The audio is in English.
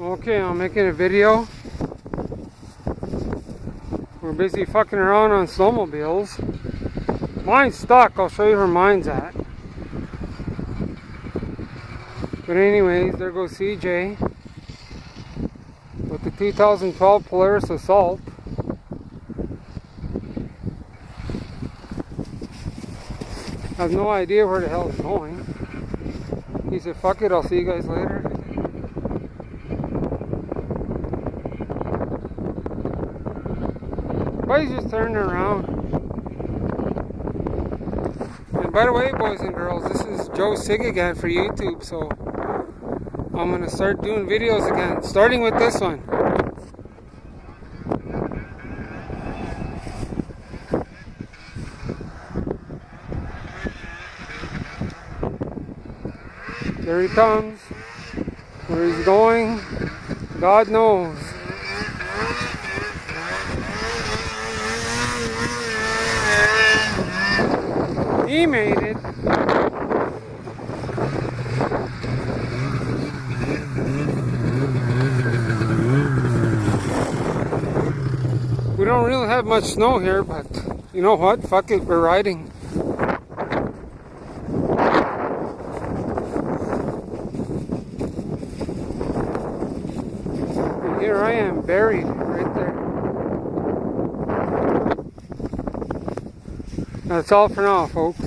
Okay, I'm making a video. We're busy fucking around on snowmobiles. Mine's stuck. I'll show you where mine's at. But anyways, there goes CJ with the 2012 Polaris Assault. I have no idea where the hell it's going. He said, fuck it, I'll see you guys later. But he's just turning around. And by the way, boys and girls, this is Joe Sig again for YouTube, so I'm going to start doing videos again, starting with this one. There he comes. Where he's going, God knows. He made it. We don't really have much snow here, but you know what? Fuck it, we're riding. And here I am, buried right there. That's all for now, folks.